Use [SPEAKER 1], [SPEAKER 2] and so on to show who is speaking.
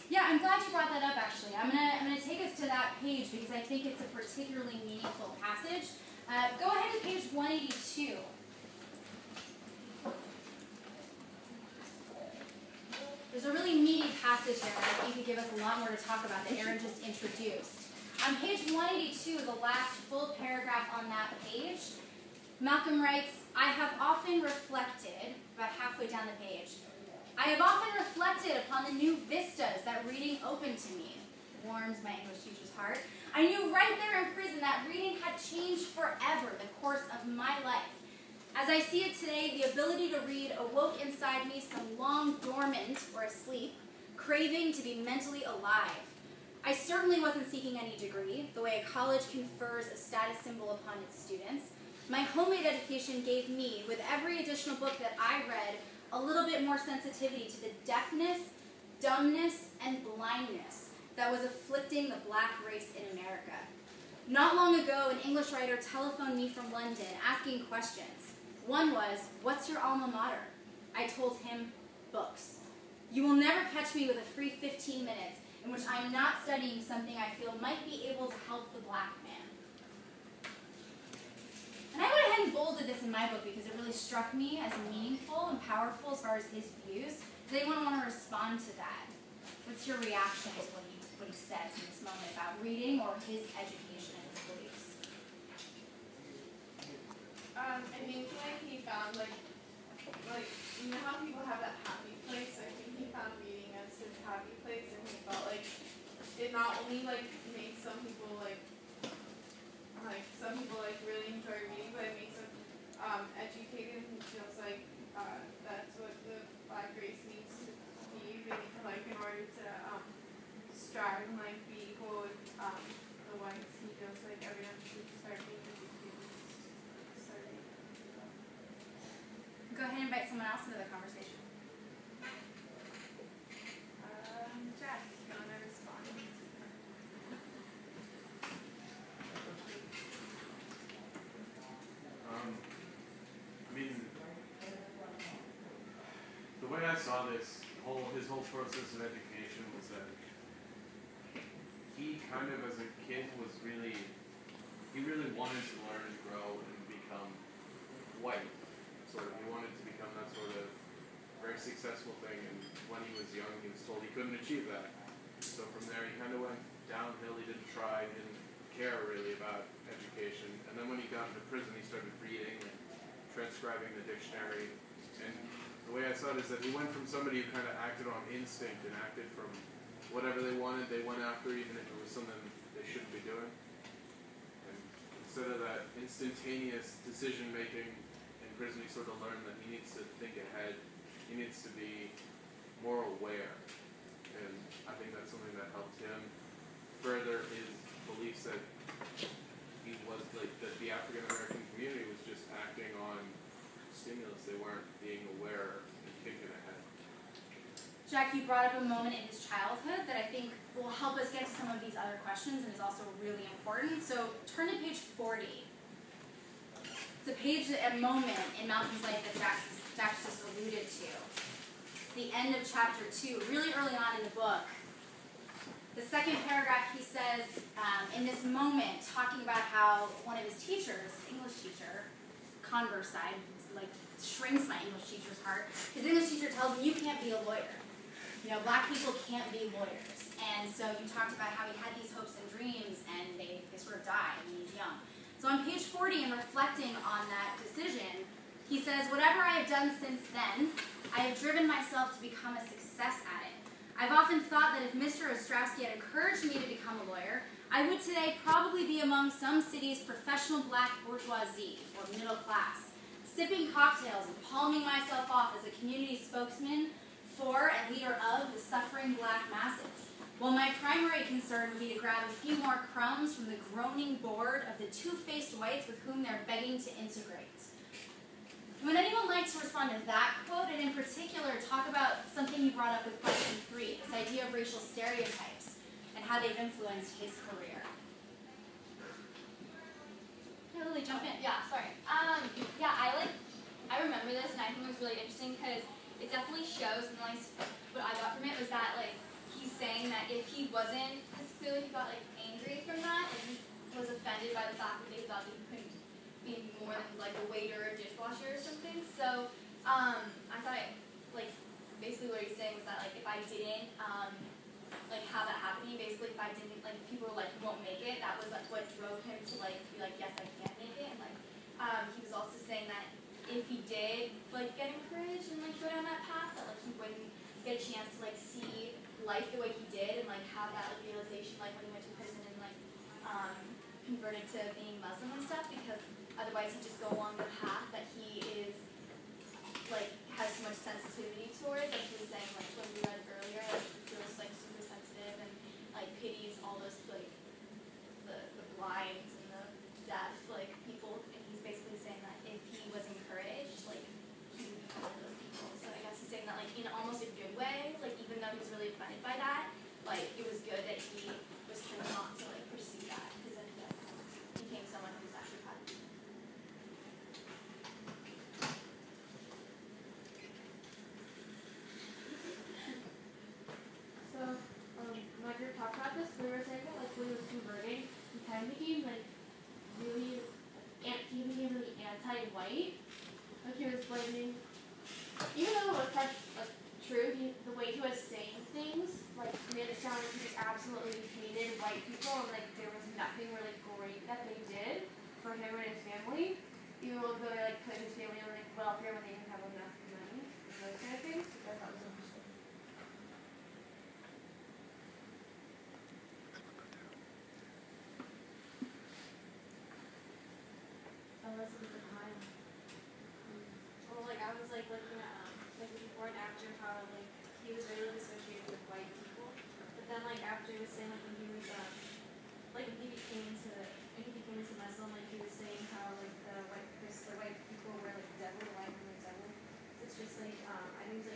[SPEAKER 1] Yeah, I'm glad you brought that up, actually. I'm gonna take us to that page because I think it's a particularly meaningful passage. Go ahead to page 182. There's a really meaty passage there that I think could give us a lot more to talk about that Aaron just introduced. On page 182, the last full paragraph on that page, Malcolm writes, I have often reflected, about halfway down the page, I have often reflected upon the new vistas that reading opened to me. Warms my English teacher's heart. I knew right there in prison that reading had changed forever the course of my life. As I see it today, the ability to read awoke inside me some long dormant, or asleep, craving to be mentally alive. I certainly wasn't seeking any degree, the way a college confers a status symbol upon its students. My homemade education gave me, with every additional book that I read, a little bit more sensitivity to the deafness, dumbness, and blindness that was afflicting the black race in America. Not long ago, an English writer telephoned me from London asking questions. One was, what's your alma mater? I told him, books. You will never catch me with a free 15 minutes in which I'm not studying something I feel might be able to help the black man. And I went ahead and bolded this in my book because it really struck me as meaningful and powerful as far as his views. Does anyone want to respond to that? What's your reaction to what he says in this moment about reading or his education and his beliefs?
[SPEAKER 2] I think like he found like you know how people have that happy place? I think he found reading as his happy place, and he felt like it not only like makes some people like really enjoy reading, but it makes them educated, and he feels like that's what the black race needs to be, like in order to strive and like be equal with the whites. He feels like everyone should start being educated.
[SPEAKER 1] Go ahead and invite someone else into the conversation.
[SPEAKER 2] Jack, you want to respond?
[SPEAKER 3] I mean, the way I saw this, his whole process of education was that he kind of, as a kid, he really wanted to learn and grow and become white. Sort of, he wanted to become that sort of very successful thing, and when he was young, he was told he couldn't achieve that. So from there, he kind of went downhill. He didn't try, didn't care really about education. And then when he got into prison, he started reading and transcribing the dictionary. And the way I saw it is that he went from somebody who kind of acted on instinct and acted from whatever they wanted, they went after, even if it was something they shouldn't be doing. And instead of that instantaneous decision-making in prison, he sort of learned that he needs to think ahead. He needs to be more aware. And I think that's something that helped him further his beliefs that he was like that the African American community was just acting on stimulus. They weren't being aware and thinking ahead.
[SPEAKER 1] Jack, you brought up a moment in his childhood that I think will help us get to some of these other questions and is also really important. So turn to page 40. It's a page, a moment in Malcolm's life that Jack's just alluded to. It's the end of chapter 2, really early on in the book. The second paragraph, he says, in this moment, talking about how one of his teachers, English teacher, converse side, like shrinks my English teacher's heart. His English teacher tells him, you can't be a lawyer. You know, black people can't be lawyers. And so you talked about how he had these hopes and dreams, and they sort of die when he's young. So on page 40, in reflecting on that decision, he says, whatever I have done since then, I have driven myself to become a success at it. I've often thought that if Mr. Ostrowski had encouraged me to become a lawyer, I would today probably be among some city's professional black bourgeoisie, or middle class, sipping cocktails and palming myself off as a community spokesman for and leader of the suffering black masses, while my primary concern would be to grab a few more crumbs from the groaning board of the two-faced whites with whom they're begging to integrate. Would anyone like to respond to that quote, and in particular talk about something you brought up with question 3, this idea of racial stereotypes and how they've influenced his career? Hey, Lily, jump in.
[SPEAKER 4] Yeah, sorry. I remember this, and I think it was really interesting because it definitely shows, and at least what I got from it was that like
[SPEAKER 1] he's saying that if he wasn't, because clearly he got like angry from that, and he was offended by the fact that they thought that he couldn't be more than like a waiter or dishwasher or something. So I thought like basically what he's saying was that like if I didn't like have that happening, basically if I didn't like people were like you won't make it, that was like what drove him to like be like yes I can make it, and like he was also saying that if he did like get encouraged and like go down that path, that like he wouldn't get a chance to like see life the way he did and like have that like realization like when he went to prison and like converted to being Muslim and stuff, because otherwise he'd just go along the path that he is like has so much sensitivity towards, like he was saying like when we read earlier, like he feels like super sensitive and like pities all those like the blind and the deaf like people, and he's basically saying that if he was encouraged, like he would be one of those people. So I guess he's saying that like in almost a good way, like even though he was really offended by that, like it was good that he was told not to like pursue that, because then he like, became someone who's actually proud of him.
[SPEAKER 2] So, my group talked about this. We were saying that like when he was converting, he kind of became like really, he became really anti-white. Like he was blaming, even though it was kind of like true, the way he was saying things, like made it sound like he just absolutely hated white people, and like there was nothing really great that they did for him and his family. Even though they like put his family on like welfare when they didn't have enough money, and those kind of things. Which I thought was interesting. Oh, that's a good time.
[SPEAKER 4] Well, like I was like looking at like before and after how like he was really associated with white people, but then like after he was saying like when he was like when he became into Muslim, like he was saying how like the white people were like devil, white men were devil. So it's just like I think it's